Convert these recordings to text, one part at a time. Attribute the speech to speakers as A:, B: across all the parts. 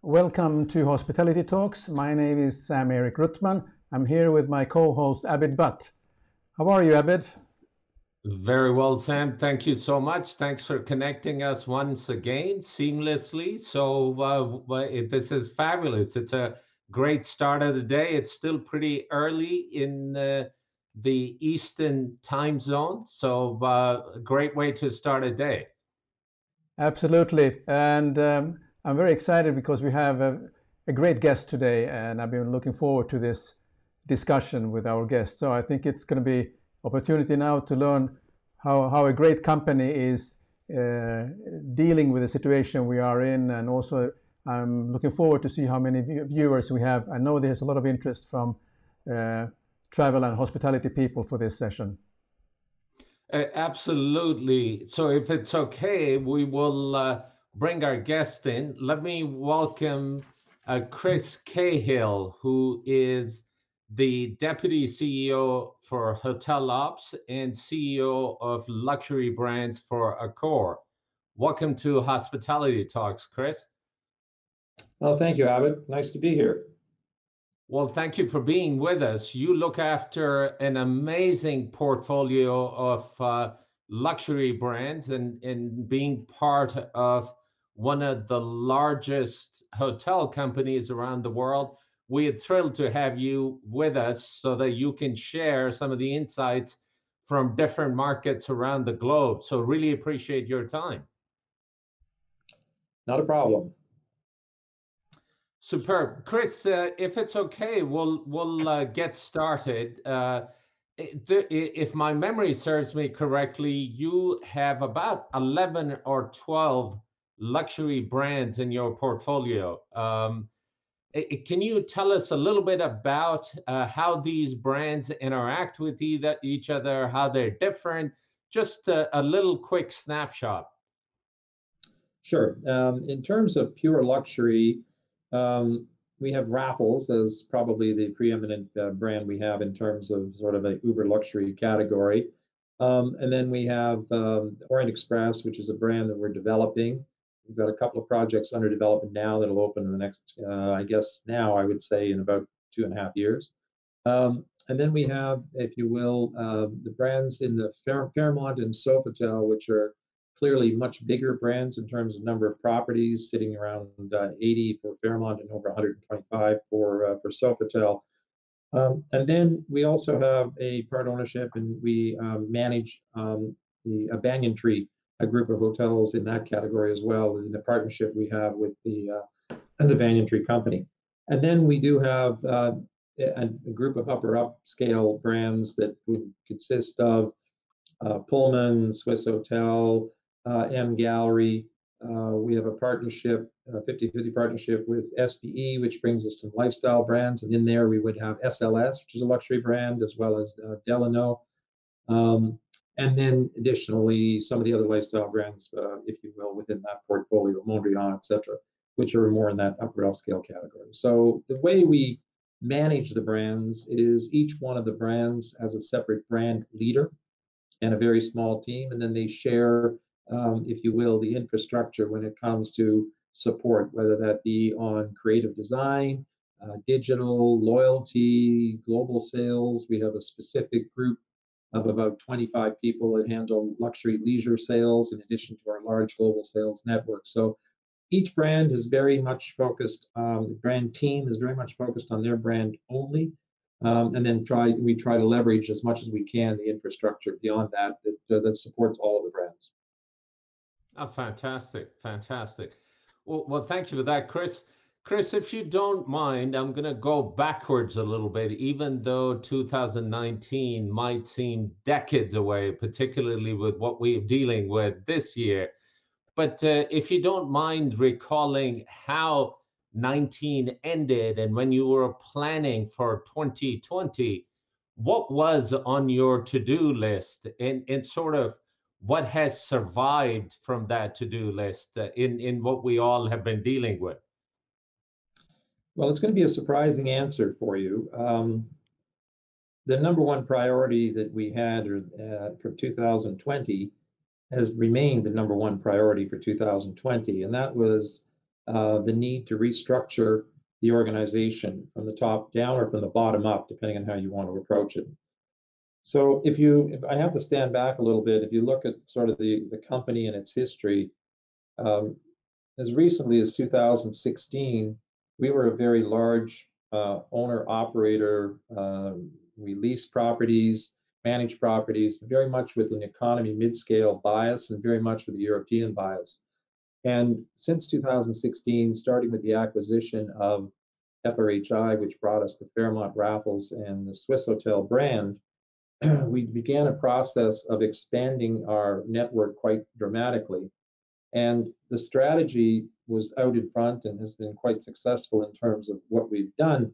A: Welcome to Hospitality Talks. My name is Sam-Erik Ruttmann. I'm here with my co-host Abid. How are you, Abid?
B: Very well, Sam. Thank you so much. Thanks for connecting us once again seamlessly. This is fabulous. It's a great start of the day. It's still pretty early in the Eastern time zone. A great way to start a day.
A: Absolutely. And I'm very excited because we have a great guest today, and I've been looking forward to this discussion with our guest. So I think it's going to be opportunity now to learn how a great company is dealing with the situation we are in, and also I'm looking forward to see how many viewers we have. I know there's a lot of interest from travel and hospitality people for this session.
B: Absolutely. So if it's okay, we will bring our guest in. Let me welcome Chris Cahill, who is the Deputy CEO for Hotel Ops and CEO of Luxury Brands for Accor. Welcome to Hospitality Talks, Chris.
C: Well, thank you, Abid. Nice to be here.
B: Well, thank you for being with us. You look after an amazing portfolio of luxury brands and being part of one of the largest hotel companies around the world. We are thrilled to have you with us so that you can share some of the insights from different markets around the globe. So really appreciate your time.
C: Not a problem.
B: Superb. Chris, if it's okay, we'll get started. If my memory serves me correctly, you have about 11 or 12 luxury brands in your portfolio. Can you tell us a little bit about how these brands interact with each other, how they're different? Just a little quick snapshot.
C: Sure. In terms of pure luxury, we have Raffles as probably the preeminent brand we have in terms of sort of a uber luxury category. And then we have Orient Express, which is a brand that we're developing. We've got a couple of projects under development now that'll open in the next, I guess now I would say in about 2.5 years. And then we have, if you will, the brands in the Fairmont and Sofitel, which are clearly much bigger brands in terms of number of properties, sitting around 80 for Fairmont and over 125 for Sofitel. And then we also have a part ownership, and we manage a Banyan Tree, a group of hotels in that category as well, in the partnership we have with the Banyan Tree Company. And then we do have a group of upscale brands that would consist of Pullman, Swiss Hotel, M Gallery. We have a partnership, 50-50 partnership with SDE, which brings us some lifestyle brands. And in there, we would have SLS, which is a luxury brand, as well as Delano. And then additionally, some of the other lifestyle brands, if you will, within that portfolio, Mondrian, et cetera, which are more in that upper upscale category. So the way we manage the brands is each one of the brands has a separate brand leader and a very small team, and then they share, if you will, the infrastructure when it comes to support, whether that be on creative design, digital, loyalty, global sales. We have a specific group of about 25 people that handle luxury leisure sales in addition to our large global sales network. So each brand is very much focused, the brand team is very much focused on their brand only. And then we try to leverage as much as we can the infrastructure beyond that supports all of the brands.
B: Oh, fantastic, fantastic. Well, thank you for that, Chris. Chris, if you don't mind, I'm going to go backwards a little bit, even though 2019 might seem decades away, particularly with what we're dealing with this year. But if you don't mind recalling how 19 ended and when you were planning for 2020, what was on your to-do list and sort of what has survived from that to-do list in what we all have been dealing with?
C: Well, it's going to be a surprising answer for you. The number one priority that we had for 2020 has remained the number one priority for 2020, and that was the need to restructure the organization from the top down or from the bottom up, depending on how you want to approach it. So if I have to stand back a little bit, if you look at sort of the company and its history, um, as recently as 2016, we were a very large owner operator. We leased properties, managed properties, very much with an economy mid-scale bias and very much with a European bias. And since 2016, starting with the acquisition of FRHI, which brought us the Fairmont Raffles and the Swiss Hotel brand, we began a process of expanding our network quite dramatically. And the strategy was out in front and has been quite successful in terms of what we've done.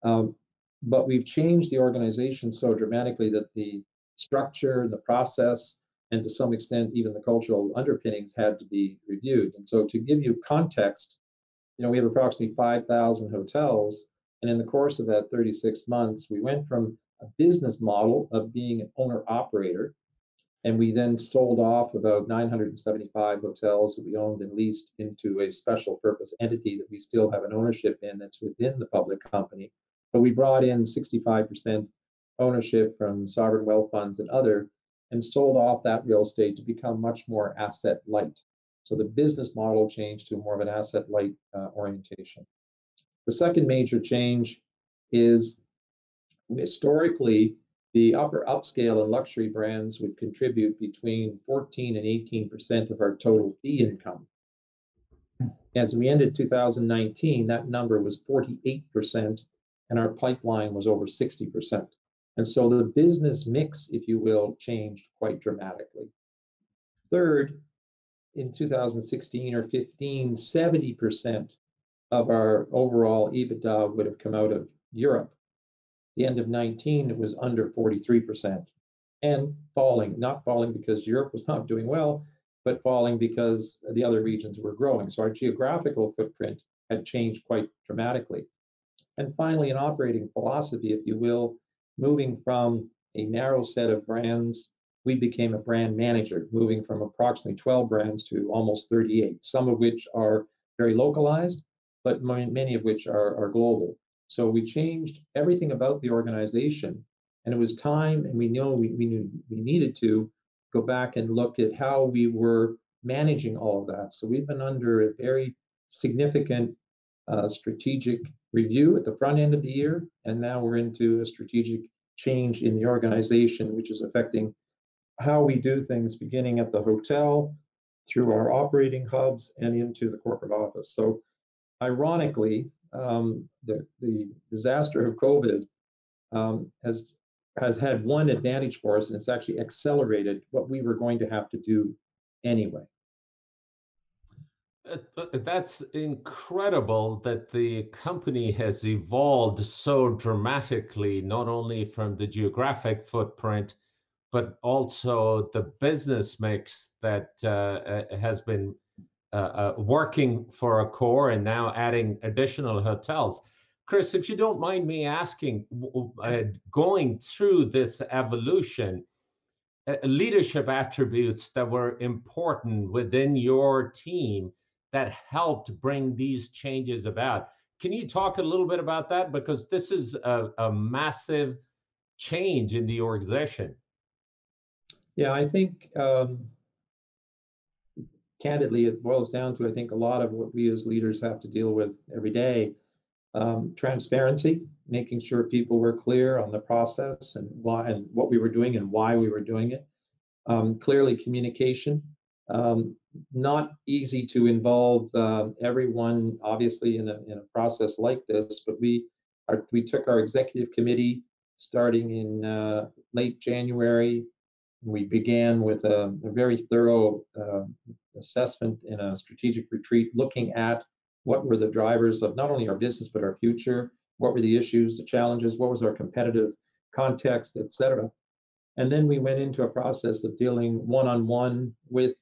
C: But we've changed the organization so dramatically that the structure, the process, and to some extent, even the cultural underpinnings had to be reviewed. And so to give you context, we have approximately 5,000 hotels. And in the course of that 36 months, we went from a business model of being an owner operator, and we then sold off about 975 hotels that we owned and leased into a special purpose entity that we still have an ownership in that's within the public company. But we brought in 65% ownership from sovereign wealth funds and other, and sold off that real estate to become much more asset light. So the business model changed to more of an asset light orientation. The second major change is historically, the upper upscale and luxury brands would contribute between 14 and 18% of our total fee income. As we ended 2019, that number was 48%, and our pipeline was over 60%. And so the business mix, if you will, changed quite dramatically. Third, in 2016 or 15, 70% of our overall EBITDA would have come out of Europe. The end of 19, it was under 43% and falling, not falling because Europe was not doing well, but falling because the other regions were growing. So our geographical footprint had changed quite dramatically. And finally, an operating philosophy, if you will, moving from a narrow set of brands, we became a brand manager, moving from approximately 12 brands to almost 38, some of which are very localized, but many of which are global. So we changed everything about the organization, and it was time, and we knew we needed to go back and look at how we were managing all of that. So we've been under a very significant strategic review at the front end of the year, and now we're into a strategic change in the organization, which is affecting how we do things, beginning at the hotel, through our operating hubs, and into the corporate office. So ironically, the disaster of COVID has had one advantage for us, and it's actually accelerated what we were going to have to do anyway.
B: That's incredible that the company has evolved so dramatically, not only from the geographic footprint, but also the business mix that has been working for Accor and now adding additional hotels. Chris, if you don't mind me asking, going through this evolution, leadership attributes that were important within your team that helped bring these changes about. Can you talk a little bit about that? Because this is a massive change in the organization.
C: Yeah, I think candidly, it boils down to, I think, a lot of what we as leaders have to deal with every day. Transparency, making sure people were clear on the process and why and what we were doing and why we were doing it. Clearly, communication. Not easy to involve everyone, obviously, in a process like this, but we took our executive committee starting in late January. We began with a very thorough assessment in a strategic retreat, looking at what were the drivers of not only our business, but our future, what were the issues, the challenges, what was our competitive context, et cetera. And then we went into a process of dealing one-on-one with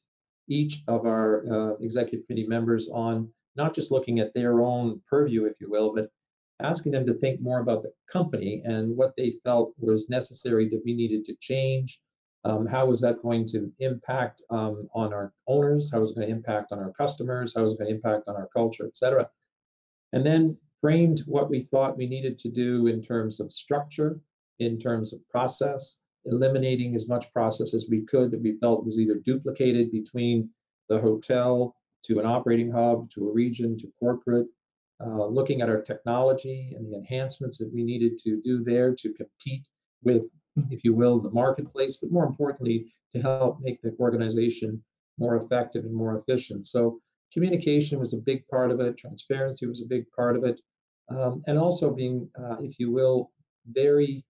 C: each of our executive committee members on not just looking at their own purview, if you will, but asking them to think more about the company and what they felt was necessary that we needed to change, How is that going to impact on our owners? How is it going to impact on our customers? How is it going to impact on our culture, et cetera? And then framed what we thought we needed to do in terms of structure, in terms of process, eliminating as much process as we could that we felt was either duplicated between the hotel to an operating hub, to a region, to corporate, looking at our technology and the enhancements that we needed to do there to compete with, if you will, the marketplace, but more importantly, to help make the organization more effective and more efficient. So communication was a big part of it. Transparency was a big part of it. And also being, if you will, very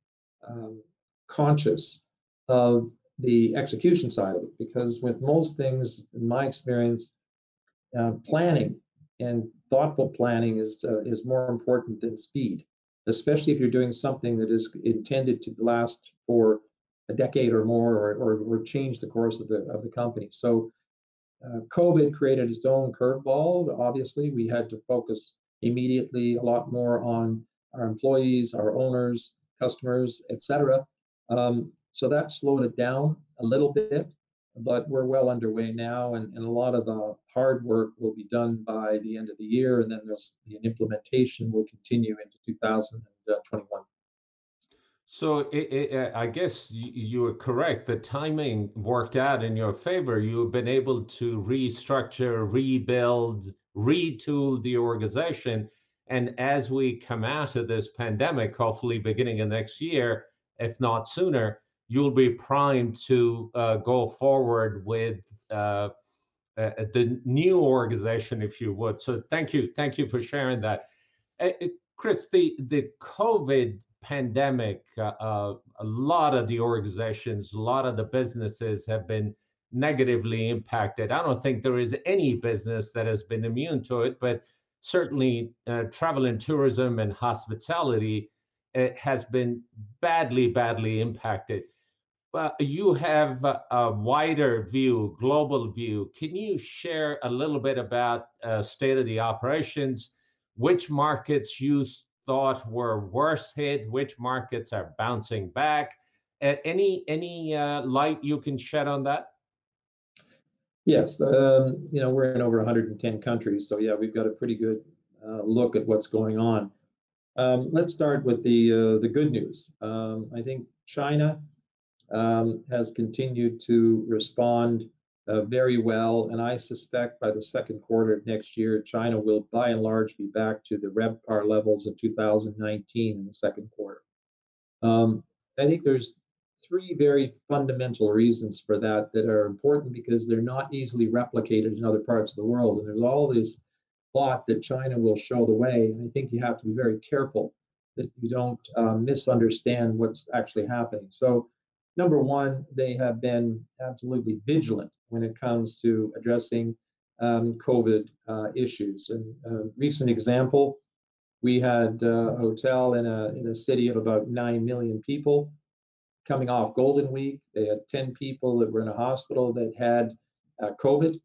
C: conscious of the execution side of it, because with most things, in my experience, planning and thoughtful planning is more important than speed, especially if you're doing something that is intended to last for a decade or more, or change the course of the company. So COVID created its own curveball. Obviously, we had to focus immediately a lot more on our employees, our owners, customers, etc. So that slowed it down a little bit, but we're well underway now, and a lot of the hard work will be done by the end of the year, and then there's the implementation will continue into 2021.
B: So I guess you are correct. The timing worked out in your favor. You've been able to restructure, rebuild, retool the organization. And as we come out of this pandemic, hopefully beginning of next year, if not sooner, you'll be primed to go forward with the new organization, if you would. So thank you for sharing that. Chris, the COVID pandemic, a lot of the organizations, a lot of the businesses have been negatively impacted. I don't think there is any business that has been immune to it, but certainly travel and tourism and hospitality has been badly impacted. Well, you have a wider view, global view. Can you share a little bit about state of the operations? Which markets you thought were worst hit? Which markets are bouncing back? Any light you can shed on that?
C: Yes, we're in over 110 countries, so yeah, we've got a pretty good look at what's going on. Let's start with the good news. I think China has continued to respond very well, and I suspect by the second quarter of next year, China will by and large be back to the RevPAR levels of 2019 in the second quarter. I think there's three very fundamental reasons for that are important, because they're not easily replicated in other parts of the world, and there's all this thought that China will show the way, and I think you have to be very careful that you don't misunderstand what's actually happening. So number one, they have been absolutely vigilant when it comes to addressing COVID issues. And a recent example, we had a hotel in a city of about 9 million people coming off Golden Week. They had 10 people that were in a hospital that had COVID.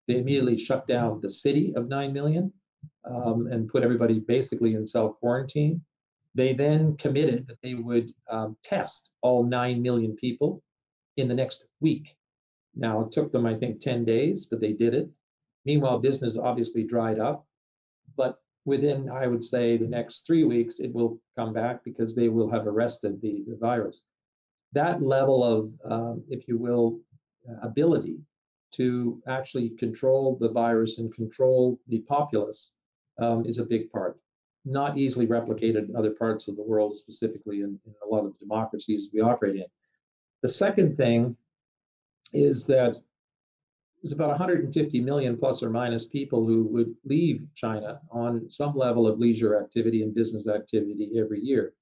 C: They immediately shut down the city of 9 million and put everybody basically in self-quarantine. They then committed that they would test all 9 million people in the next week. Now, it took them, I think, 10 days, but they did it. Meanwhile, business obviously dried up. But within, I would say, the next 3 weeks, it will come back because they will have arrested the virus. That level of, if you will, ability to actually control the virus and control the populace is a big part. Not easily replicated in other parts of the world, specifically in a lot of the democracies we operate in. The second thing is that there's about 150 million plus or minus people who would leave China on some level of leisure activity and business activity every year.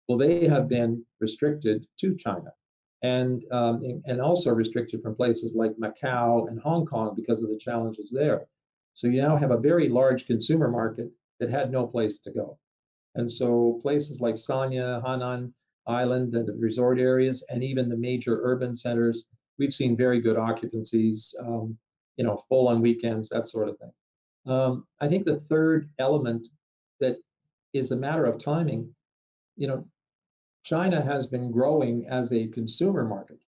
C: Well, they have been restricted to China, and also restricted from places like Macau and Hong Kong because of the challenges there. So you now have a very large consumer market that had no place to go. And so places like Sanya, Hainan Island, the resort areas, and even the major urban centers, we've seen very good occupancies, full on weekends, that sort of thing. I think the third element that is a matter of timing, China has been growing as a consumer market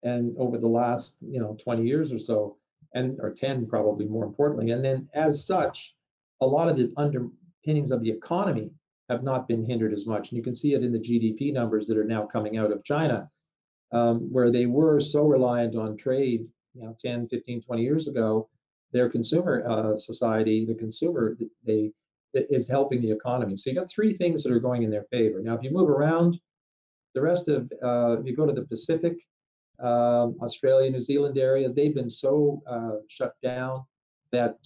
C: and over the last 20 years or so, and or 10 probably more importantly. And then as such, a lot of the underpinnings of the economy have not been hindered as much. And you can see it in the GDP numbers that are now coming out of China, where they were so reliant on trade 10, 15, 20 years ago. Their consumer society, the consumer, is helping the economy. So you got three things that are going in their favor. Now, if you move around, the rest of, if you go to the Pacific, Australia, New Zealand area, they've been so shut down that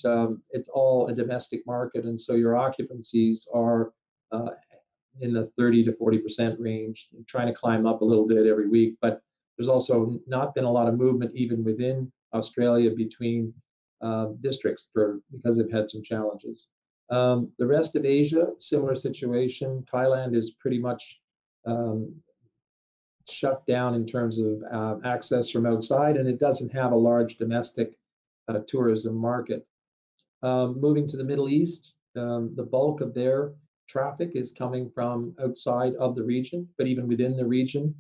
C: it's all a domestic market. And so your occupancies are in the 30 to 40% range, trying to climb up a little bit every week. But there's also not been a lot of movement even within Australia between districts because they've had some challenges. The rest of Asia, similar situation. Thailand is pretty much shut down in terms of access from outside, and it doesn't have a large domestic tourism market. Moving to the Middle East, the bulk of their traffic is coming from outside of the region, but even within the region,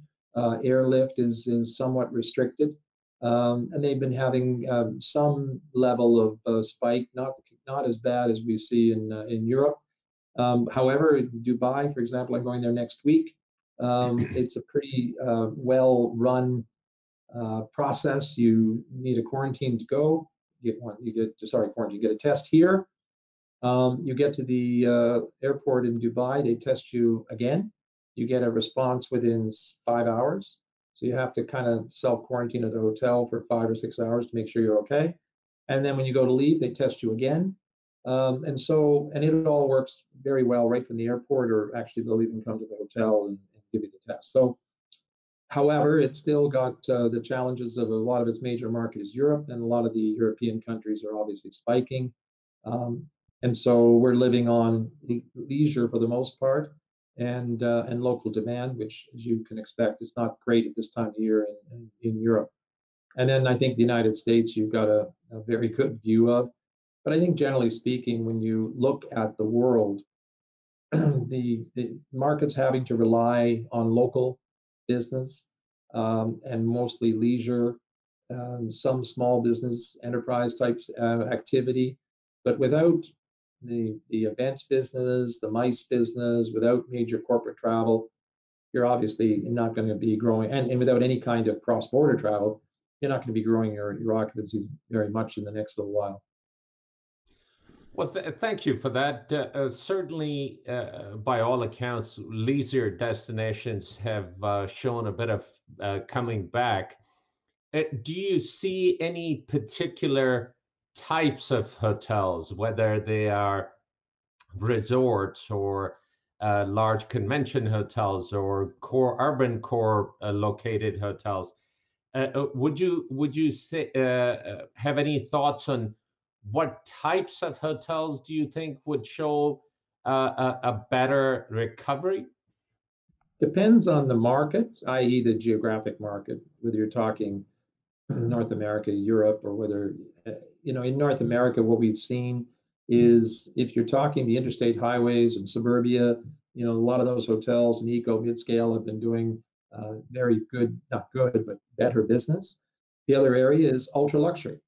C: airlift is somewhat restricted. And they've been having some level of spike, not as bad as we see in Europe. However, Dubai, for example, I'm going there next week. It's a pretty well-run process. You need a quarantine to go. You get a test here. You get to the airport in Dubai, they test you again. You get a response within 5 hours. So you have to kind of self-quarantine at the hotel for 5 or 6 hours to make sure you're okay. And then when you go to leave, they test you again. And it all works very well right from the airport, or actually they'll even come to the hotel and give you the test. So, however, it's still got the challenges of a lot of its major market is Europe, and a lot of the European countries are obviously spiking. And so we're living on leisure for the most part, and local demand, which, as you can expect, is not great at this time of year in Europe. And then I think the United States, you've got a very good view of. But I think generally speaking, when you look at the world, the market's having to rely on local business and mostly leisure, some small business enterprise type activity, but without the events business, the MICE business, without major corporate travel, you're obviously not going to be growing, and without any kind of cross-border travel, you're not going to be growing your occupancies very much in the next little while.
B: Well, thank you for that. Certainly, by all accounts, leisure destinations have shown a bit of coming back. Do you see any particular types of hotels, whether they are resorts or large convention hotels or urban core located hotels? Would you say, have any thoughts on what types of hotels do you think would show a better recovery?
C: Depends on the market, i.e. the geographic market, whether you're talking North America, Europe, or whether, in North America, what we've seen is if you're talking the interstate highways and suburbia, a lot of those hotels in eco mid-scale have been doing very good, not good, but better business. The other area is ultra luxury.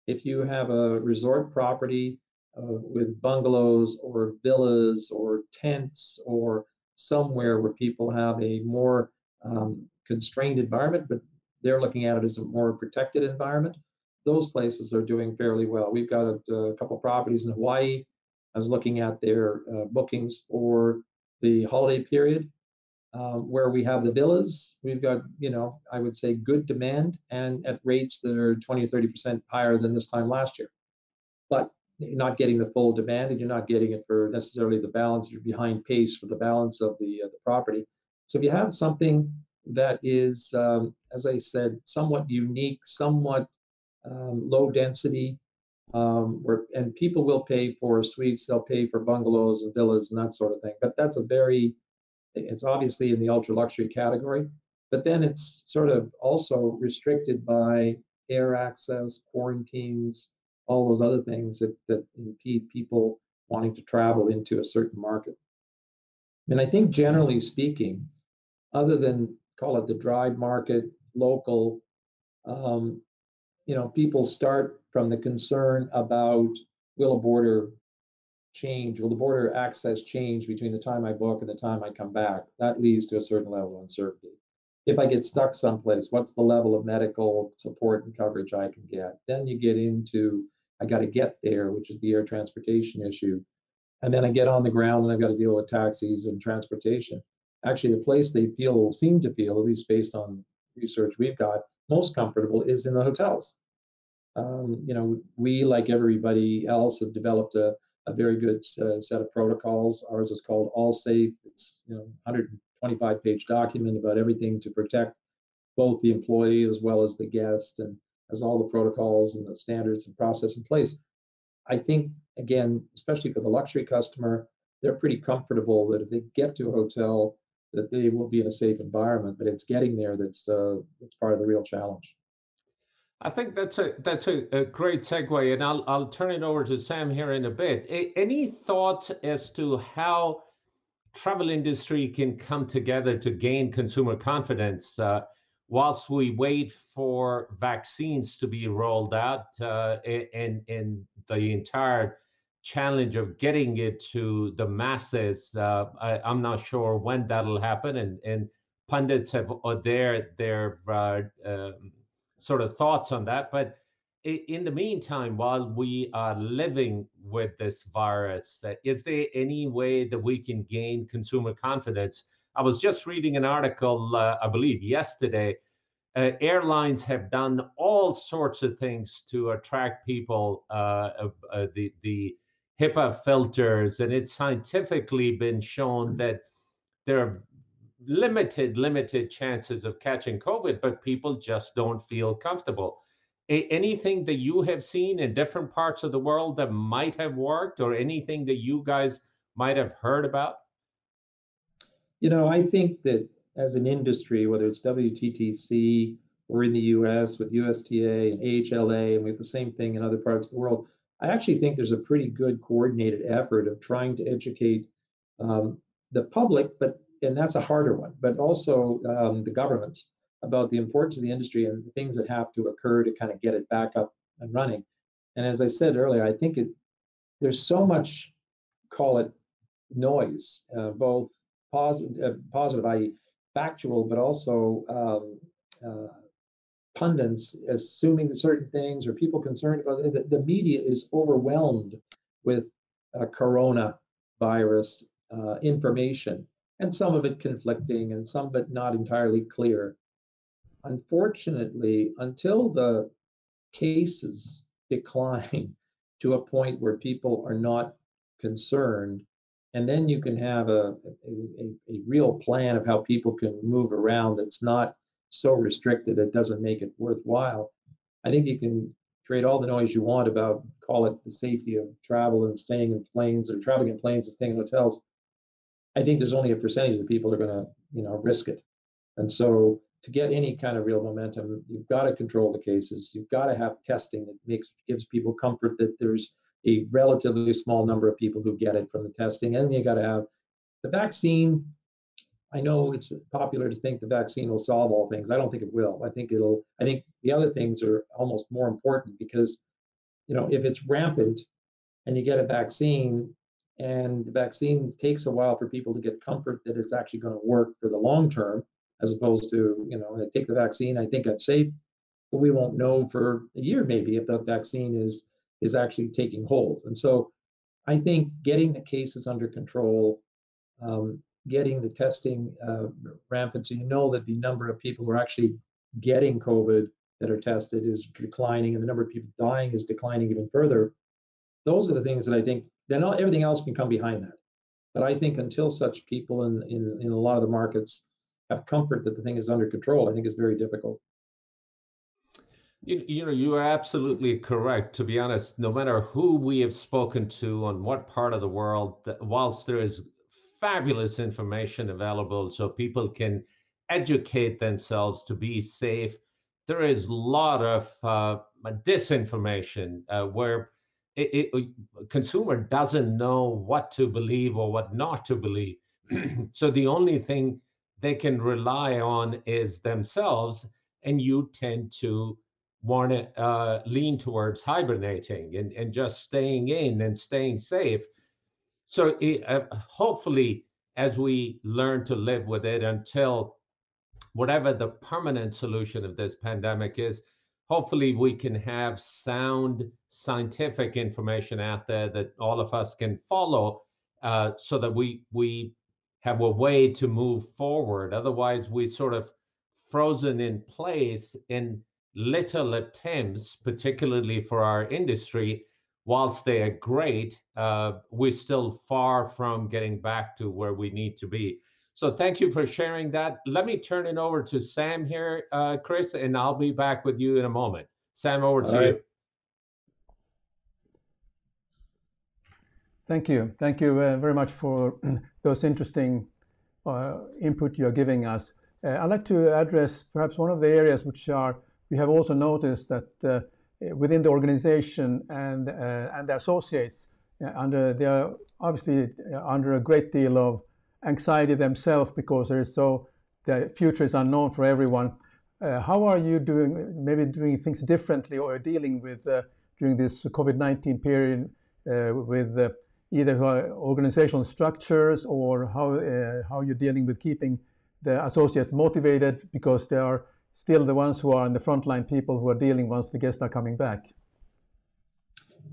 C: If you have a resort property with bungalows or villas or tents or somewhere where people have a more constrained environment, but they're looking at it as a more protected environment, those places are doing fairly well. We've got a couple of properties in Hawaii. I was looking at their bookings for the holiday period. Where we have the villas, we've got, I would say good demand and at rates that are 20 or 30% higher than this time last year. But you're not getting the full demand, and you're not getting it for necessarily the balance. You're behind pace for the balance of the property. So if you have something that is, as I said, somewhat unique, somewhat low density, and people will pay for suites, they'll pay for bungalows and villas and that sort of thing. But it's obviously in the ultra luxury category, but then it's sort of also restricted by air access, quarantines, all those other things that impede people wanting to travel into a certain market. And I think generally speaking, other than call it the drive market, local, um, people start from the concern about, will a border change? Will the border access change between the time I book and the time I come back? That leads to a certain level of uncertainty. If I get stuck someplace, what's the level of medical support and coverage I can get? Then you get into, I got to get there, which is the air transportation issue. And then I get on the ground and I've got to deal with taxis and transportation. Actually, the place they seem to feel, at least based on research we've got, most comfortable is in the hotels. We, like everybody else, have developed a very good set of protocols. Ours is called All Safe. It's 125-page document about everything to protect both the employee as well as the guest, and has all the protocols and the standards and process in place. I think, again, especially for the luxury customer, they're pretty comfortable that if they get to a hotel, that they will be in a safe environment. But it's getting there that's part of the real challenge.
B: I think that's a great segue, and I'll turn it over to Sam here in a bit. Any thoughts as to how travel industry can come together to gain consumer confidence whilst we wait for vaccines to be rolled out and the entire challenge of getting it to the masses? I'm not sure when that'll happen, and pundits have their sort of thoughts on that. But in the meantime, while we are living with this virus, is there any way that we can gain consumer confidence? I was just reading an article, I believe yesterday. Airlines have done all sorts of things to attract people, the HIPAA filters, and it's scientifically been shown that there are limited chances of catching COVID, but people just don't feel comfortable. Anything that you have seen in different parts of the world that might have worked, or anything that you guys might have heard about?
C: I think that as an industry, whether it's WTTC or in the US with USTA and AHLA, and we have the same thing in other parts of the world, I actually think there's a pretty good coordinated effort of trying to educate the public, and that's a harder one, but also the governments about the importance of the industry and the things that have to occur to kind of get it back up and running. And as I said earlier, I think there's so much, call it noise, both positive, i.e. factual, but also pundits assuming certain things or people concerned about it. The media is overwhelmed with coronavirus information, and some of it conflicting and some of it not entirely clear. Unfortunately, until the cases decline to a point where people are not concerned, and then you can have a real plan of how people can move around that's not so restricted it doesn't make it worthwhile. I think you can create all the noise you want about, call it the safety of travel and staying in planes, or traveling in planes and staying in hotels. I think there's only a percentage of people that are going to, risk it. And so to get any kind of real momentum, you've got to control the cases. You've got to have testing that gives people comfort that there's a relatively small number of people who get it from the testing. And you got to have the vaccine. I know it's popular to think the vaccine will solve all things. I don't think it will. I think the other things are almost more important, because, if it's rampant and you get a vaccine, and the vaccine takes a while for people to get comfort that it's actually going to work for the long term, as opposed to, I take the vaccine, I think I'm safe, but we won't know for a year maybe if that vaccine is actually taking hold. And so I think getting the cases under control, getting the testing rampant, so that the number of people who are actually getting COVID that are tested is declining, and the number of people dying is declining even further. Those are the things that I think, then everything else can come behind that. But I think until such people in a lot of the markets have comfort that the thing is under control, I think it's very difficult.
B: You are absolutely correct. To be honest, no matter who we have spoken to on what part of the world, whilst there is fabulous information available so people can educate themselves to be safe, there is a lot of disinformation where consumer doesn't know what to believe or what not to believe. So the only thing they can rely on is themselves. and you tend to want to lean towards hibernating and just staying in and staying safe. So hopefully, as we learn to live with it until whatever the permanent solution of this pandemic is, hopefully we can have sound scientific information out there that all of us can follow, so that we have a way to move forward. Otherwise, we sort of frozen in place in little attempts, particularly for our industry. Whilst they are great, we're still far from getting back to where we need to be. So thank you for sharing that. Let me turn it over to Sam here, Chris, and I'll be back with you in a moment. Sam, over to you.
A: Thank you. Thank you very much for those interesting input you're giving us. I'd like to address perhaps one of the areas which we have also noticed that within the organization and the associates, they are obviously under a great deal of anxiety themselves because the future is unknown for everyone. How are you doing things differently or dealing with during this COVID-19 period with either organizational structures, or how you're dealing with keeping the associates motivated, because they are still the ones who are in the frontline people who are dealing once the guests are coming back?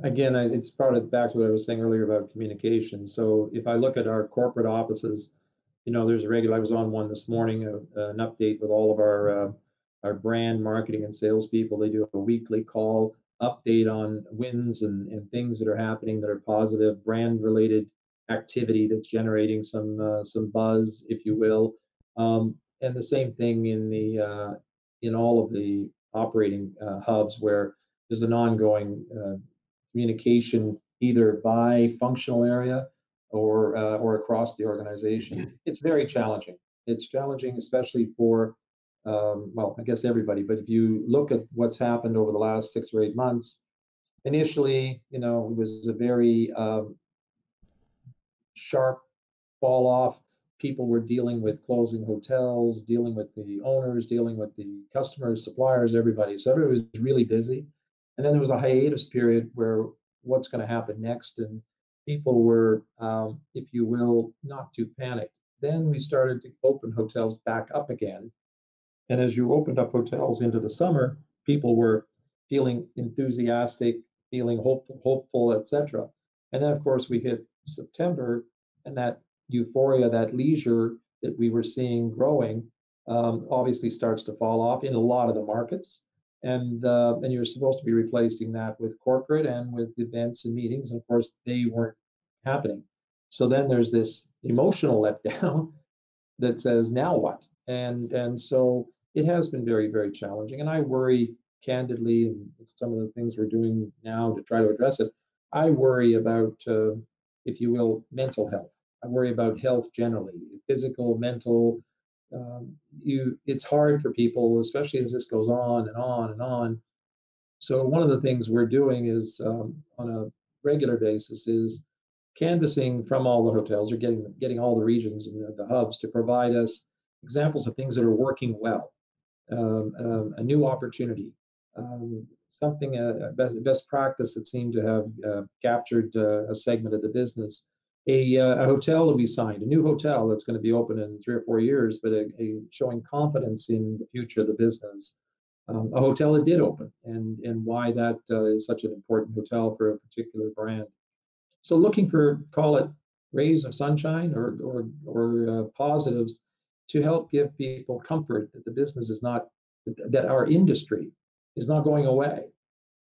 C: Again, it's part of back to what I was saying earlier about communication. So if I look at our corporate offices, there's a regular. I was on one this morning, an update with all of our brand marketing and salespeople. They do a weekly call update on wins and things that are happening that are positive, brand related activity that's generating some buzz, if you will. And the same thing in all of the operating hubs, where there's an ongoing communication either by functional area or across the organization. It's very challenging. It's challenging, especially for I guess everybody. But if you look at what's happened over the last 6 or 8 months, initially, it was a very sharp fall off. People were dealing with closing hotels, dealing with the owners, dealing with the customers, suppliers, everybody. So everybody was really busy. And then there was a hiatus period where what's going to happen next? And people were, if you will, not too panicked. Then we started to open hotels back up again. And as you opened up hotels into the summer, people were feeling enthusiastic, feeling hopeful, etc. And then, of course, we hit September, and that euphoria, that leisure that we were seeing growing, obviously starts to fall off in a lot of the markets. And you're supposed to be replacing that with corporate and with events and meetings. And of course, they weren't happening. So then there's this emotional letdown that says, now what? And so it has been very, very challenging. And I worry candidly, and it's some of the things we're doing now to try to address it. I worry about, if you will, mental health. I worry about health generally, physical, mental. It's hard for people, especially as this goes on and on and on. So one of the things we're doing is on a regular basis is canvassing from all the hotels, or getting all the regions and the hubs to provide us examples of things that are working well, a new opportunity, something, a best practice that seemed to have captured a segment of the business. A hotel that we signed, a new hotel that's going to be open in 3 or 4 years, but showing confidence in the future of the business. A hotel that did open, and why that is such an important hotel for a particular brand. So looking for, call it, rays of sunshine or positives to help give people comfort that the business is not, that our industry is not going away,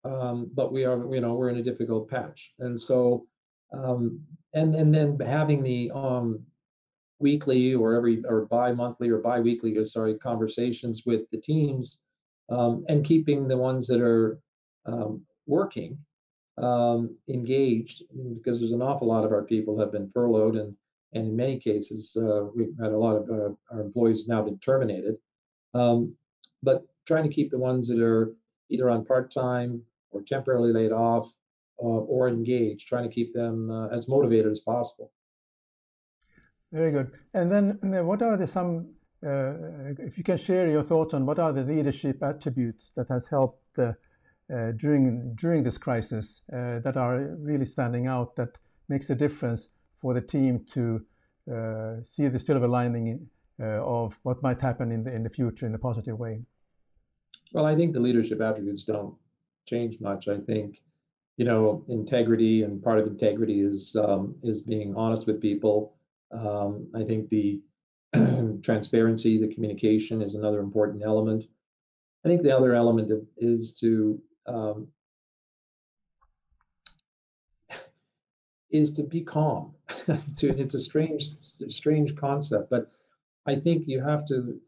C: but we're in a difficult patch. And so and then having the weekly or bi-monthly or bi-weekly conversations with the teams, and keeping the ones that are working engaged, because there's an awful lot of our people have been furloughed, and in many cases we've had a lot of our employees now been terminated, but trying to keep the ones that are either on part-time or temporarily laid off or engaged, trying to keep them as motivated as possible.
A: Very good. And then what are some if you can share your thoughts on what are the leadership attributes that has helped during this crisis that are really standing out, that makes a difference for the team to see the silver lining of what might happen in the future in a positive way?
C: Well, I think the leadership attributes don't change much. I think, integrity, and part of integrity is being honest with people. I think the transparency, the communication is another important element. I think the other element is to be calm. It's a strange concept, but I think you have to,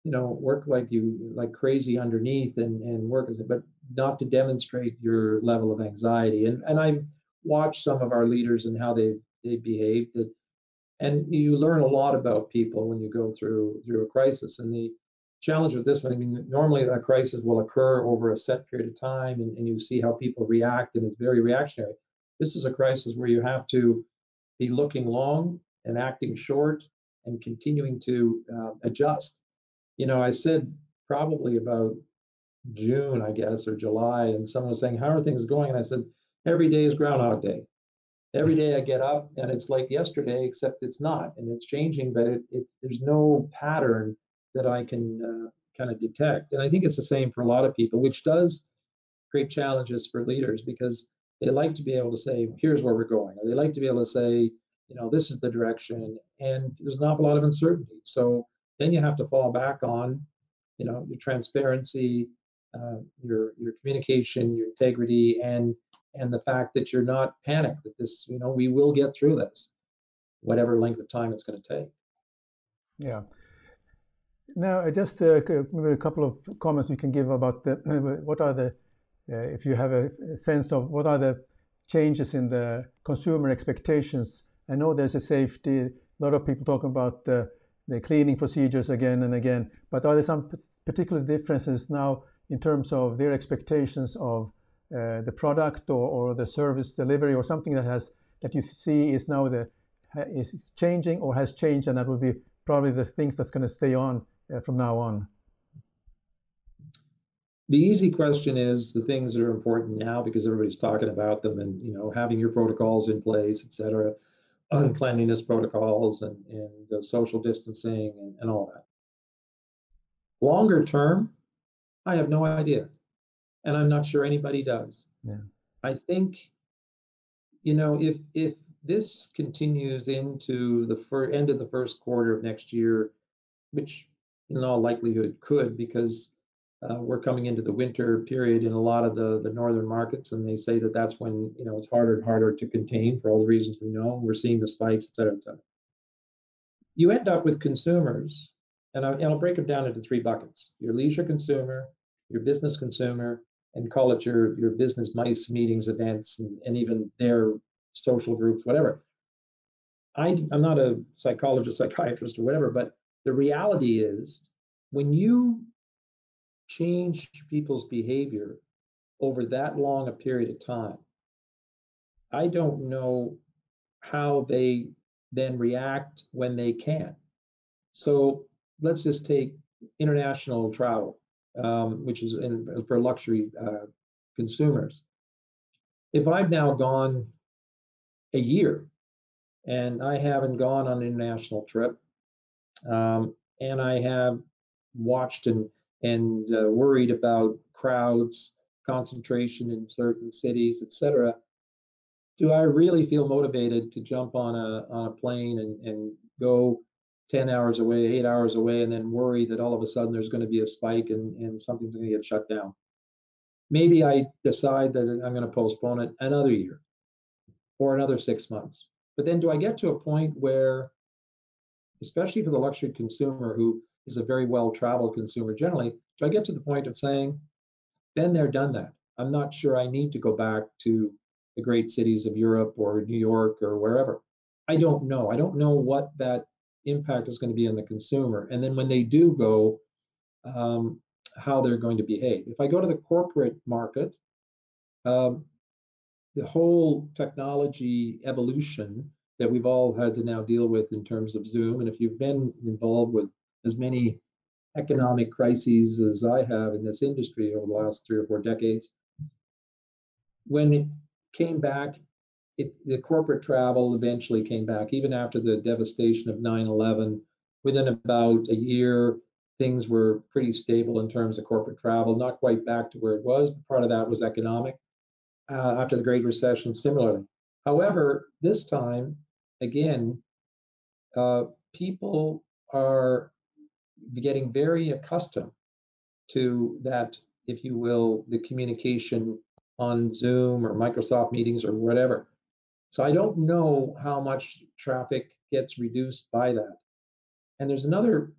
C: work like crazy underneath and work as it, but not to demonstrate your level of anxiety. And I watched some of our leaders and how they behaved. And you learn a lot about people when you go through a crisis. And the challenge with this one, I mean, normally a crisis will occur over a set period of time, and you see how people react, and it's very reactionary. This is a crisis where you have to be looking long and acting short and continuing to adjust. I said probably about June, I guess, or July, and someone was saying, "How are things going?" And I said, "Every day is Groundhog Day. Every day I get up and it's like yesterday, except it's not, and it's changing, but there's no pattern that I can kind of detect." And I think it's the same for a lot of people, which does create challenges for leaders, because they like to be able to say, "Here's where we're going," or they like to be able to say, "This is the direction," and there's not a lot of uncertainty. So then you have to fall back on, your transparency, your communication, your integrity, and the fact that you're not panicked, that this, we will get through this, whatever length of time it's going to take.
A: Yeah. Now, just maybe a couple of comments you can give about what are the, if you have a sense of what are the changes in the consumer expectations. I know there's a safety, a lot of people talking about the cleaning procedures again and again, but are there some particular differences now in terms of their expectations of the product or the service delivery, or something that you see is now is changing or has changed, and that will be probably the things that's going to stay on from now on?
C: The easy question is the things that are important now, because everybody's talking about them, and having your protocols in place, et cetera, cleanliness protocols and the social distancing and all that. Longer term, I have no idea, and I'm not sure anybody does.
A: Yeah.
C: I think, if this continues into the end of the first quarter of next year, which in all likelihood could, because we're coming into the winter period in a lot of the northern markets, and they say that that's when it's harder and harder to contain for all the reasons we know. We're seeing the spikes, et cetera, et cetera. You end up with consumers, and I'll break them down into three buckets: your leisure consumer, your business consumer, and call it your business MICE meetings, events, and even their social groups, whatever. I'm not a psychologist, psychiatrist, or whatever, but the reality is, when you change people's behavior over that long a period of time, I don't know how they then react when they can. So let's just take international travel, which is for luxury consumers. If I've now gone a year and I haven't gone on an international trip, and I have watched and worried about crowds, concentration in certain cities, et cetera, do I really feel motivated to jump on a plane and go 10 hours away, 8 hours away, and then worry that all of a sudden there's going to be a spike and something's going to get shut down? Maybe I decide that I'm going to postpone it another year or another 6 months. But then do I get to a point where, especially for the luxury consumer, who is a very well-traveled consumer generally, do I get to the point of saying, been there, done that? I'm not sure I need to go back to the great cities of Europe or New York or wherever. I don't know. I don't know what that impact is going to be on the consumer. And then when they do go, how they're going to behave. If I go to the corporate market, the whole technology evolution that we've all had to now deal with in terms of Zoom, and if you've been involved with as many economic crises as I have in this industry over the last 3 or 4 decades. When it came back, the corporate travel eventually came back, even after the devastation of 9/11. Within about a year, things were pretty stable in terms of corporate travel, not quite back to where it was, but part of that was economic. After the Great Recession, similarly. However, this time, again, people are getting very accustomed to that, if you will, the communication on Zoom or Microsoft meetings or whatever. So I don't know how much traffic gets reduced by that. And there's another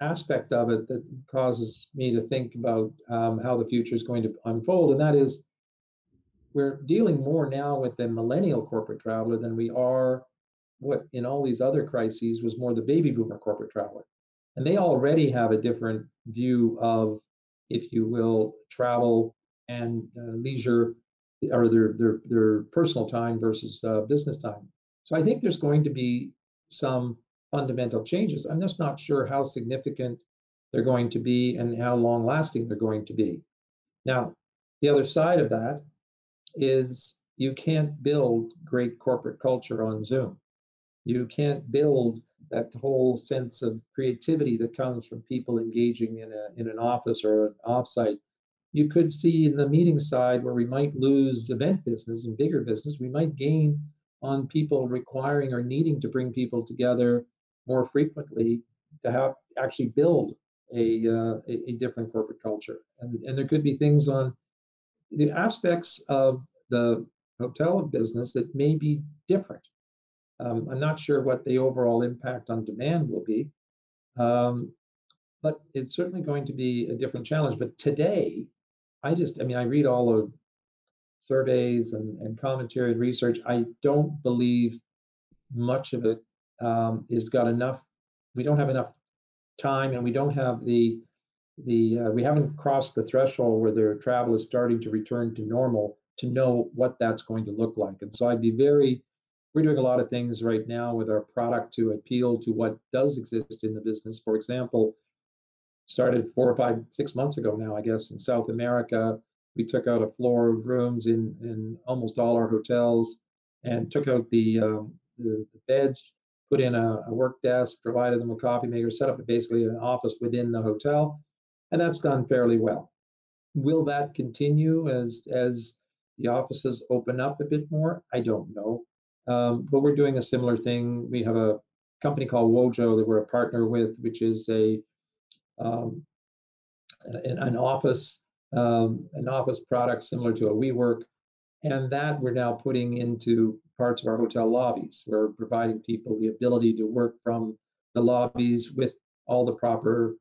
C: aspect of it that causes me to think about how the future is going to unfold, and that is we're dealing more now with the millennial corporate traveler than we are what in all these other crises was more the baby boomer corporate traveler. And they already have a different view of, if you will, travel and leisure, or their personal time versus business time. So I think there's going to be some fundamental changes. I'm just not sure how significant they're going to be and how long lasting they're going to be. Now, the other side of that is you can't build great corporate culture on Zoom. You can't build that whole sense of creativity that comes from people engaging in an office or an offsite. You could see in the meeting side where we might lose event business and bigger business, we might gain on people requiring or needing to bring people together more frequently to have actually build a different corporate culture. And there could be things on the aspects of the hotel business that may be different. I'm not sure what the overall impact on demand will be, but it's certainly going to be a different challenge. But today, I read all the surveys and commentary and research. I don't believe much of it is got enough. We don't have enough time, and we don't have we haven't crossed the threshold where their travel is starting to return to normal to know what that's going to look like. And so we're doing a lot of things right now with our product to appeal to what does exist in the business. For example, started 4 or 5, 6 months ago now, I guess, in South America. We took out a floor of rooms in almost all our hotels and took out the beds, put in a work desk, provided them a coffee maker, set up basically an office within the hotel, and that's done fairly well. Will that continue as the offices open up a bit more? I don't know. But we're doing a similar thing. We have a company called Wojo that we're a partner with, which is an office product similar to a WeWork, and that we're now putting into parts of our hotel lobbies. We're providing people the ability to work from the lobbies with all the proper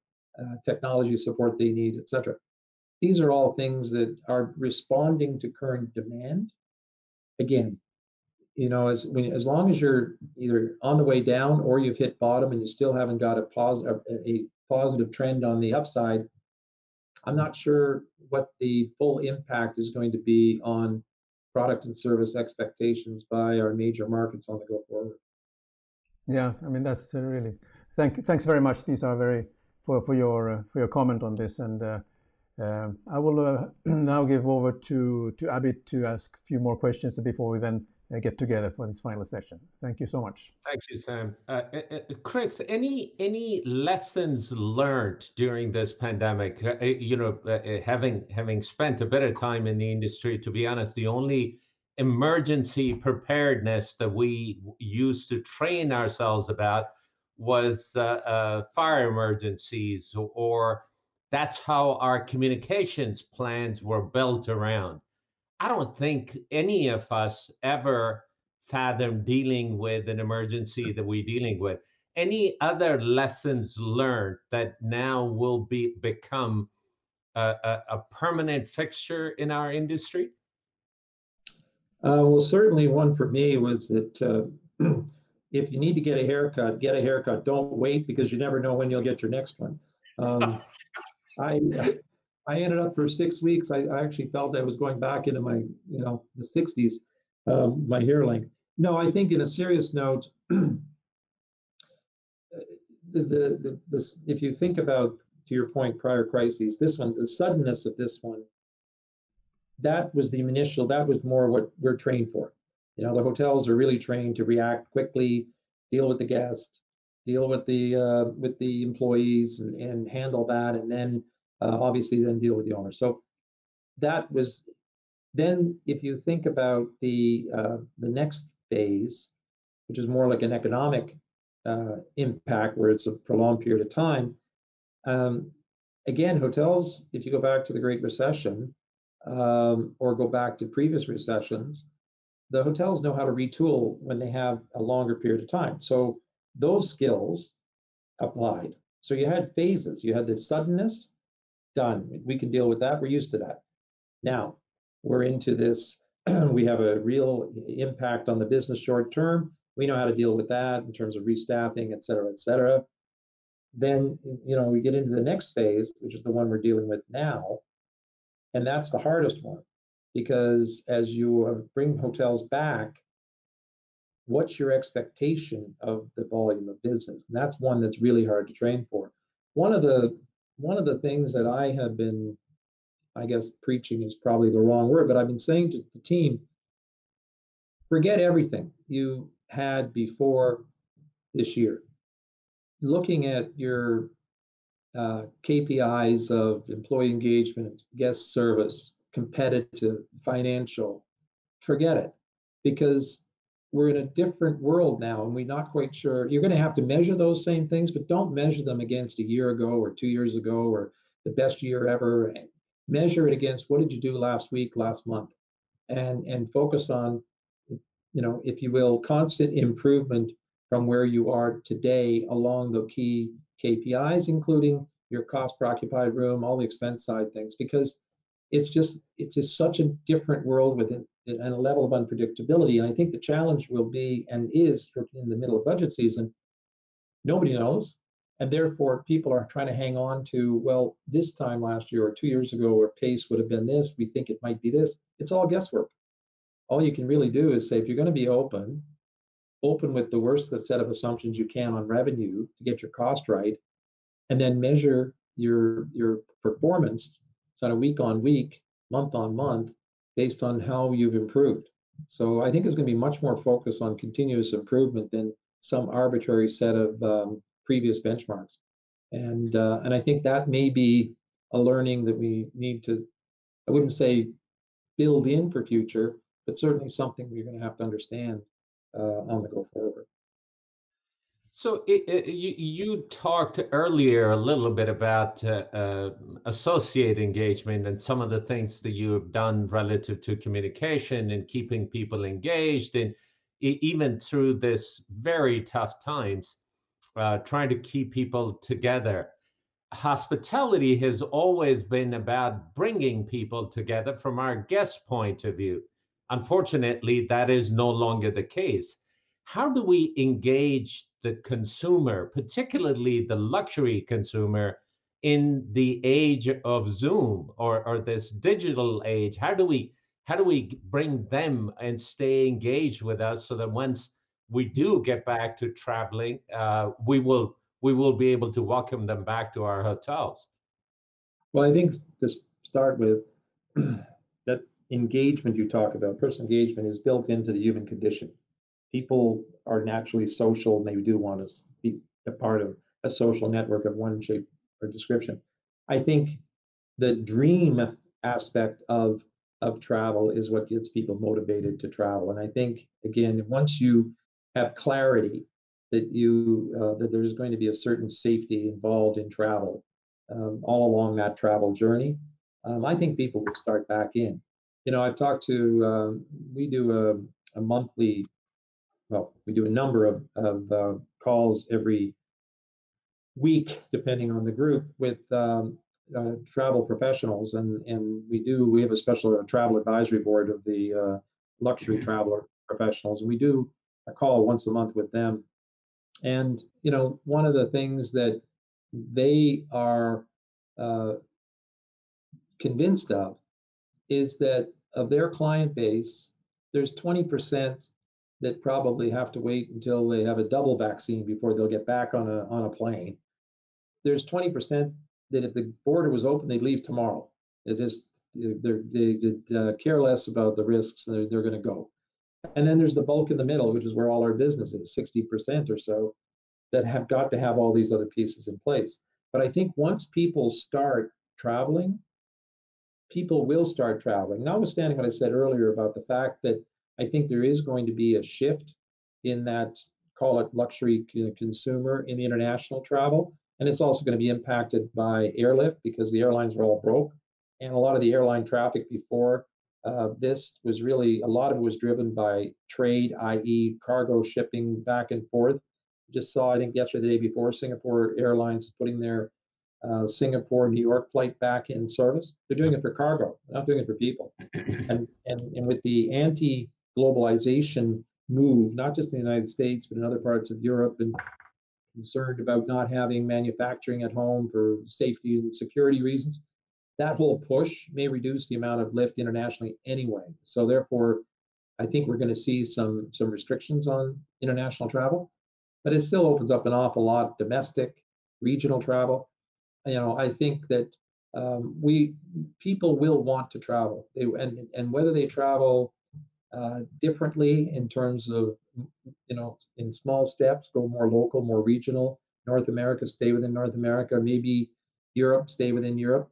C: technology support they need, etc. These are all things that are responding to current demand. Again, as long as you're either on the way down or you've hit bottom and you still haven't got a positive trend on the upside, I'm not sure what the full impact is going to be on product and service expectations by our major markets on the go forward.
A: Yeah, that's really thanks very much. These are very for your comment on this, and I will now give over to Abid to ask a few more questions before we then get together for this final session. Thank you so much.
B: Thank you, Sam. Chris, any lessons learned during this pandemic? Having spent a bit of time in the industry, to be honest, the only emergency preparedness that we used to train ourselves about was fire emergencies, or that's how our communications plans were built around. I don't think any of us ever fathomed dealing with an emergency that we're dealing with. Any other lessons learned that now will become a permanent fixture in our industry?
C: Well, certainly one for me was that if you need to get a haircut, get a haircut. Don't wait, because you never know when you'll get your next one. I ended up for 6 weeks. I actually felt I was going back into my, the 60s, my hair length. No, I think in a serious note, if you think about, to your point, prior crises, this one, the suddenness of this one, that was the initial, that was more what we're trained for. You know, the hotels are really trained to react quickly, deal with the guest, deal with the employees, and handle that, and then obviously then deal with the owner. So that was, then if you think about the next phase, which is more like an economic impact, where it's a prolonged period of time. Again, hotels, if you go back to the Great Recession, or go back to previous recessions, the hotels know how to retool when they have a longer period of time. So those skills applied. So you had phases. You had the suddenness, done. We can deal with that. We're used to that. Now we're into this. We have a real impact on the business short term. We know how to deal with that in terms of restaffing, et cetera, et cetera. Then, you know, we get into the next phase, which is the one we're dealing with now. And that's the hardest one, because as you bring hotels back, what's your expectation of the volume of business? And that's one that's really hard to train for. One of the things that I have been, I guess preaching is probably the wrong word, but I've been saying to the team, forget everything you had before this year. Looking at your KPIs of employee engagement, guest service, competitive, financial, forget it, because we're in a different world now, and we're not quite sure. You're going to have to measure those same things, but don't measure them against a year ago or 2 years ago or the best year ever. Measure it against what did you do last week, last month, and focus on, you know, if you will, constant improvement from where you are today along the key KPIs, including your cost per occupied room, all the expense side things, because it's just such a different world with and a level of unpredictability. And I think the challenge will be, and is in the middle of budget season, nobody knows. And therefore people are trying to hang on to, well, this time last year or 2 years ago, our pace would have been this, we think it might be this. It's all guesswork. All you can really do is say, if you're going to be open with the worst set of assumptions you can on revenue to get your cost right, and then measure your performance on a week on week, month on month, based on how you've improved. So I think there's going to be much more focus on continuous improvement than some arbitrary set of previous benchmarks. And I think that may be a learning that we need to, I wouldn't say build in for future, but certainly something we're going to have to understand on the go forward.
B: So you talked earlier a little bit about associate engagement and some of the things that you have done relative to communication and keeping people engaged, and even through this very tough times, trying to keep people together. Hospitality has always been about bringing people together from our guest point of view. Unfortunately, that is no longer the case. How do we engage the consumer, particularly the luxury consumer, in the age of Zoom or this digital age? How do we bring them and stay engaged with us so that once we do get back to traveling, we will be able to welcome them back to our hotels?
C: Well, I think to start with, that engagement you talk about, personal engagement, is built into the human condition. People are naturally social, and they do want to be a part of a social network of one shape or description. I think the dream aspect of travel is what gets people motivated to travel. And I think, again, once you have clarity that that there's going to be a certain safety involved in travel all along that travel journey, I think people will start back in. You know, I've talked to, we do a monthly, well, we do a number of calls every week, depending on the group, with travel professionals, and we have a special travel advisory board of the luxury traveler professionals, and we do a call once a month with them. And you know, one of the things that they are convinced of is that of their client base, there's 20% that probably have to wait until they have a double vaccine before they'll get back on a plane. There's 20% that if the border was open, they'd leave tomorrow. They care less about the risks. They're going to go. And then there's the bulk in the middle, which is where all our business is, 60% or so, that have got to have all these other pieces in place. But I think once people start traveling, people will start traveling. Notwithstanding what I said earlier about the fact that I think there is going to be a shift in that, call it luxury consumer in the international travel. And it's also going to be impacted by airlift because the airlines were all broke. And a lot of the airline traffic before this was really, a lot of it was driven by trade, i.e. cargo shipping back and forth. Just saw, I think yesterday, the day before, Singapore Airlines putting their Singapore, New York flight back in service. They're doing it for cargo, they're not doing it for people. And with the anti-globalization move, not just in the United States, but in other parts of Europe, and concerned about not having manufacturing at home for safety and security reasons, that whole push may reduce the amount of lift internationally anyway. So therefore, I think we're going to see some restrictions on international travel, but it still opens up an awful lot of domestic, regional travel. I think that people will want to travel. And whether they travel differently in terms of, in small steps, go more local, more regional, North America, stay within North America, maybe Europe, stay within Europe.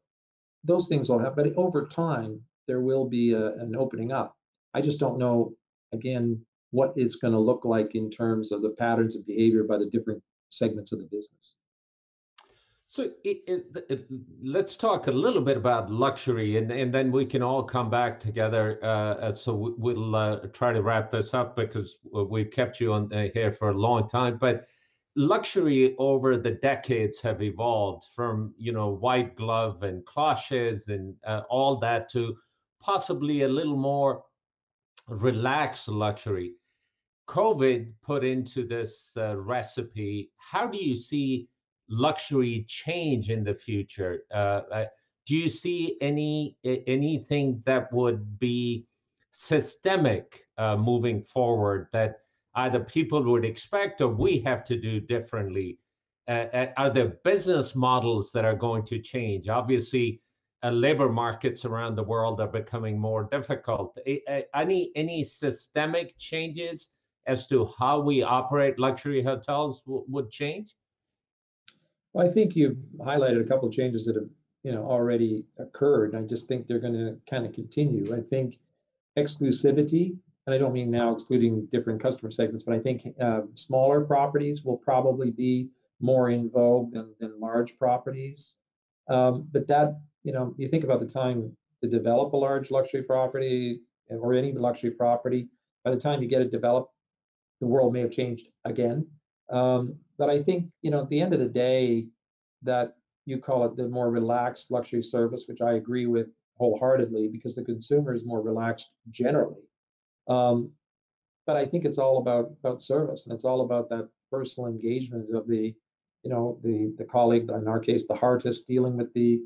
C: Those things will happen, but over time, there will be an opening up. I just don't know, again, what it's going to look like in terms of the patterns of behavior by the different segments of the business.
B: So let's talk a little bit about luxury, and then we can all come back together. So we'll try to wrap this up because we've kept you on here for a long time. But luxury over the decades have evolved from, white glove and cloches and all that to possibly a little more relaxed luxury. COVID put into this recipe. How do you see luxury change in the future? Do you see anything that would be systemic moving forward that either people would expect or we have to do differently? Are there business models that are going to change? Obviously, labor markets around the world are becoming more difficult. Any systemic changes as to how we operate luxury hotels would change?
C: Well, I think you've highlighted a couple of changes that have, already occurred. I just think they're going to kind of continue. I think exclusivity, and I don't mean now excluding different customer segments, but I think smaller properties will probably be more in vogue than large properties. But that, you think about the time to develop a large luxury property or any luxury property, by the time you get it developed, the world may have changed again. But I think, at the end of the day, that you call it the more relaxed luxury service, which I agree with wholeheartedly because the consumer is more relaxed generally. But I think it's all about service, and it's all about that personal engagement of the colleague, in our case, the artist dealing with the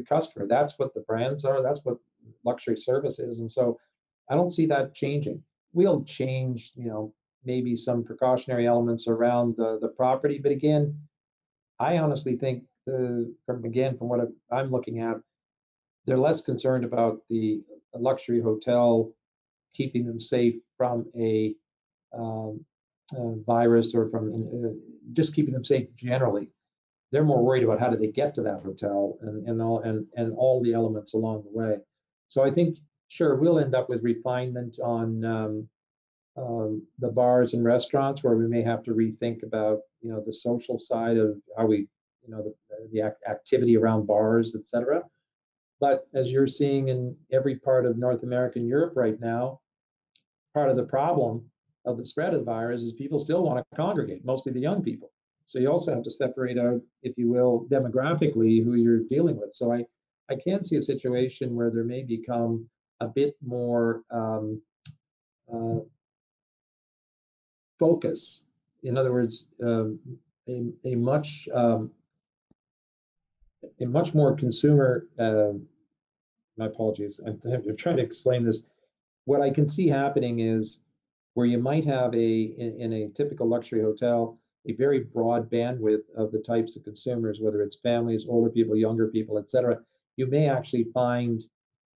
C: customer. That's what the brands are. That's what luxury service is. And so I don't see that changing. We'll change, maybe some precautionary elements around the property. But again, I honestly think from what I'm looking at, they're less concerned about the luxury hotel keeping them safe from a virus or from just keeping them safe generally. They're more worried about how do they get to that hotel and all the elements along the way. So I think, sure, we'll end up with refinement on the bars and restaurants where we may have to rethink about the social side of how we the activity around bars, etc. But as you're seeing in every part of North America and Europe right now, part of the problem of the spread of the virus is people still want to congregate, mostly the young people. So you also have to separate out, if you will, demographically who you're dealing with. So I can see a situation where there may become a bit more focus. In other words, a much more consumer. My apologies. I'm trying to explain this. What I can see happening is where you might have in a typical luxury hotel, a very broad bandwidth of the types of consumers, whether it's families, older people, younger people, et cetera. You may actually find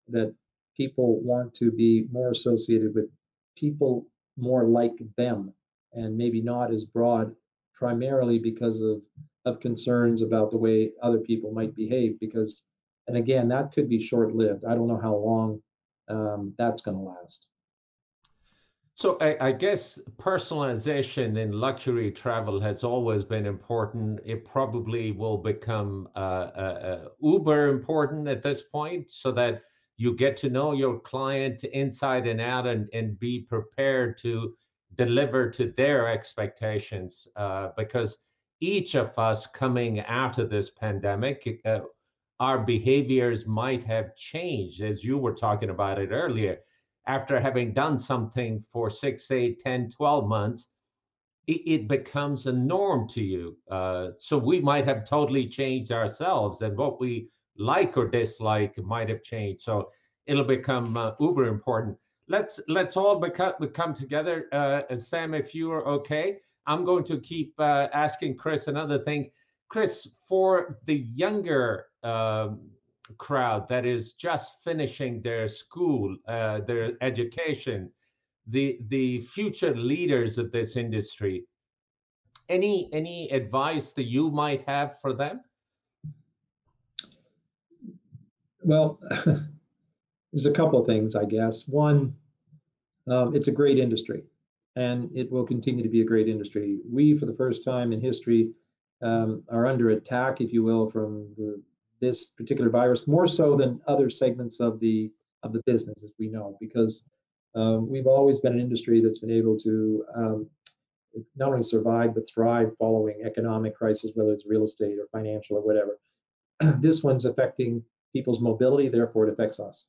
C: that people want to be more associated with people more like them and maybe not as broad, primarily because of concerns about the way other people might behave. Because, and again, that could be short lived. I don't know how long that's going to last.
B: So I guess personalization in luxury travel has always been important. It probably will become uber important at this point, so that you get to know your client inside and out, and be prepared to deliver to their expectations. Because each of us coming out of this pandemic, our behaviors might have changed, as you were talking about it earlier. After having done something for 6, 8, 10, 12 months, it becomes a norm to you. So we might have totally changed ourselves, and what we like or dislike might have changed. So it'll become uber important. Let's all come together. Sam, if you are okay, I'm going to keep asking Chris another thing. Chris, for the younger crowd that is just finishing their school, their education, the future leaders of this industry, any advice that you might have for them?
C: Well, there's a couple of things, I guess. One, it's a great industry, and it will continue to be a great industry. We, for the first time in history, are under attack, if you will, from this particular virus, more so than other segments of the business, as we know, because we've always been an industry that's been able to not only survive but thrive following economic crisis, whether it's real estate or financial or whatever. This one's affecting people's mobility, therefore it affects us.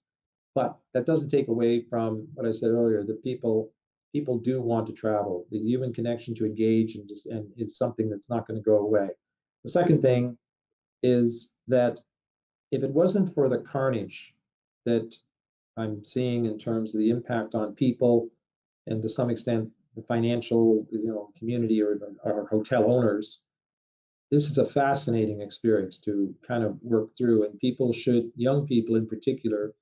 C: But that doesn't take away from what I said earlier, that people do want to travel. The human connection to engage and is something that's not going to go away. The second thing is that if it wasn't for the carnage that I'm seeing in terms of the impact on people, and to some extent the financial, community or hotel owners, this is a fascinating experience to kind of work through. And young people in particular,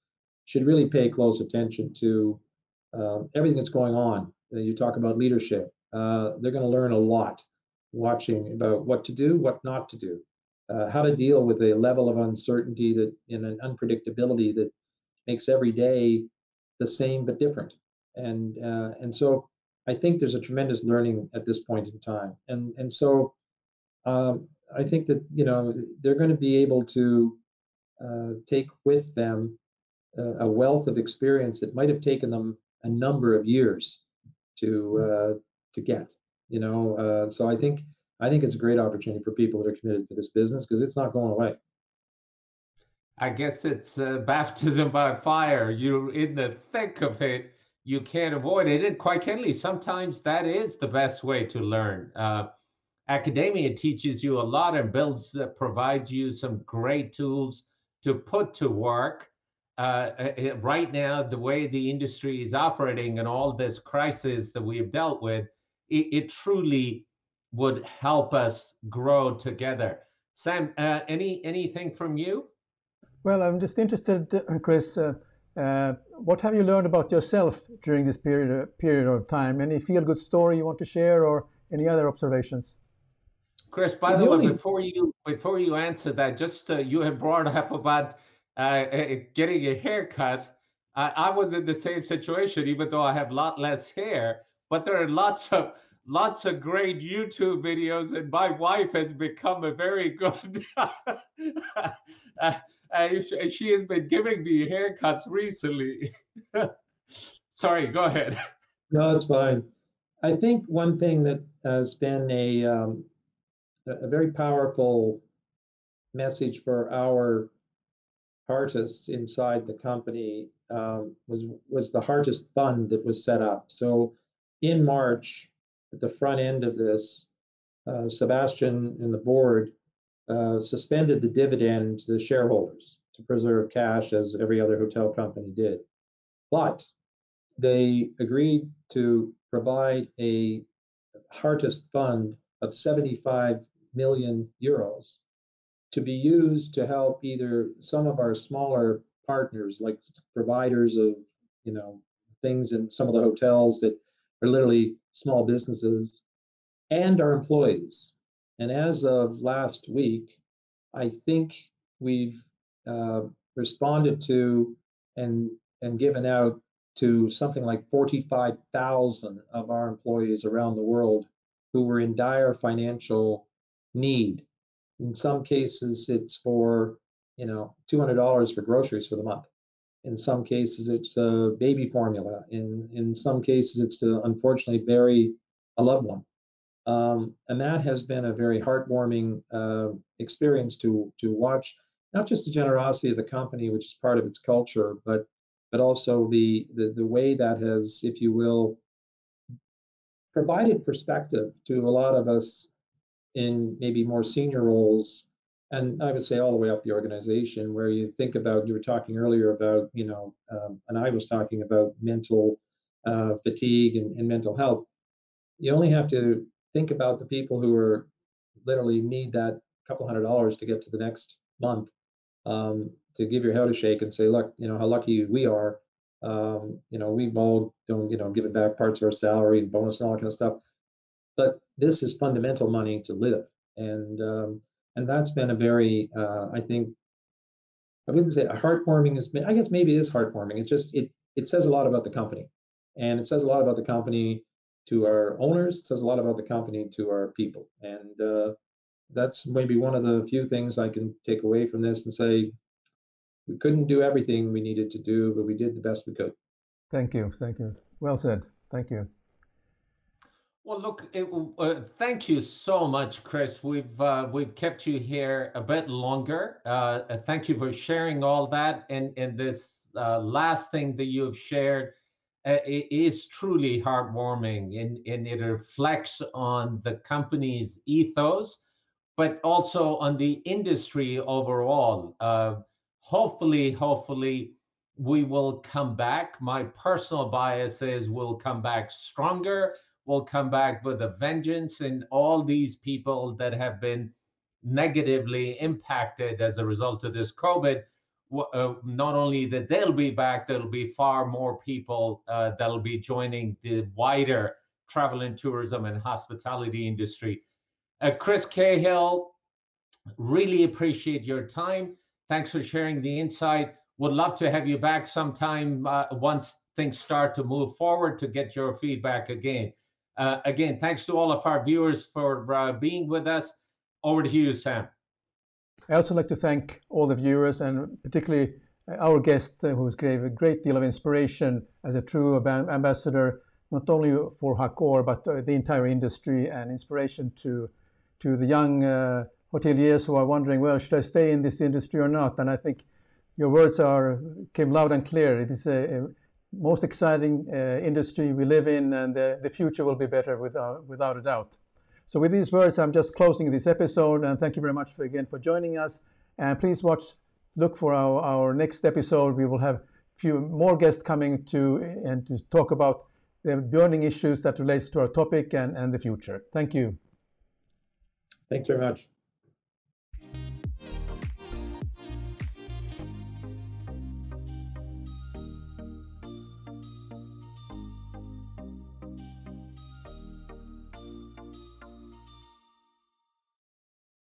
C: should really pay close attention to everything that's going on. You talk about leadership. They're going to learn a lot watching about what to do, what not to do, how to deal with a level of uncertainty that and an unpredictability that makes every day the same but different. And so I think there's a tremendous learning at this point in time. And so I think that they're going to be able to take with them a wealth of experience that might have taken them a number of years to get. So I think it's a great opportunity for people that are committed to this business, because it's not going away.
B: I guess it's baptism by fire. You're in the thick of it. You can't avoid it. And quite candidly, sometimes that is the best way to learn. Academia teaches you a lot and provides you some great tools to put to work. Right now, the way the industry is operating and all this crisis that we've dealt with, it truly would help us grow together. Sam, anything from you?
A: Well, I'm just interested, Chris, what have you learned about yourself during this period of time? Any feel-good story you want to share, or any other observations?
B: Chris, by the way, before you answer that, just you have brought up about getting a haircut. I was in the same situation, even though I have a lot less hair. But there are lots of great YouTube videos, and my wife has become a very good. She has been giving me haircuts recently. Sorry, go ahead.
C: No, it's fine. I think one thing that has been a very powerful message for our artists inside the company was the Artist Fund that was set up. So in March, at the front end of this, Sebastian and the board suspended the dividend to the shareholders to preserve cash, as every other hotel company did. But they agreed to provide a Heartist fund of 75 million euros to be used to help either some of our smaller partners, like providers of, things in some of the hotels that are literally small businesses, and our employees. And as of last week, I think we've responded to and given out to something like 45,000 of our employees around the world who were in dire financial need. In some cases, it's for $200 for groceries for the month. In some cases, it's baby formula. In some cases, it's to unfortunately bury a loved one. And that has been a very heartwarming experience to watch, not just the generosity of the company, which is part of its culture, but also the way that has, if you will, provided perspective to a lot of us in maybe more senior roles, and I would say all the way up the organization, where you think about, you were talking earlier about, and I was talking about mental fatigue and mental health. You only have to think about the people who are literally need that couple $100 to get to the next month, to give your head a shake and say, look, how lucky we are. We've all don't, given back parts of our salary and bonus and all that kind of stuff. But this is fundamental money to live. And that's been a very, I think, I wouldn't say a heartwarming is, I guess maybe it is heartwarming. It's just, it says a lot about the company. And it says a lot about the company to our owners. It says a lot about the company to our people. And that's maybe one of the few things I can take away from this and say, we couldn't do everything we needed to do, but we did the best we could.
A: Thank you. Thank you. Well said. Thank you.
B: Well, look, thank you so much, Chris. We've kept you here a bit longer. Thank you for sharing all that. And this last thing that you've shared is truly heartwarming, and it reflects on the company's ethos, but also on the industry overall. Hopefully, we will come back. My personal bias is we'll come back stronger. We'll come back with a vengeance, and all these people that have been negatively impacted as a result of this COVID, not only that they'll be back, there'll be far more people that'll be joining the wider travel and tourism and hospitality industry. Chris Cahill, really appreciate your time. Thanks for sharing the insight. Would love to have you back sometime once things start to move forward to get your feedback again. Again, thanks to all of our viewers for being with us. Over to you, Sam.
A: I also like to thank all the viewers, and particularly our guest who gave a great deal of inspiration as a true ambassador, not only for Accor, but the entire industry, and inspiration to the young hoteliers who are wondering, well, should I stay in this industry or not? And I think your words came loud and clear. It is a most exciting industry we live in, and the future will be better without a doubt. So with these words, I'm just closing this episode, and thank you very much again for joining us. And please look for our next episode. We will have a few more guests coming to talk about the burning issues that relates to our topic and the future. Thank you.
C: Thanks very much.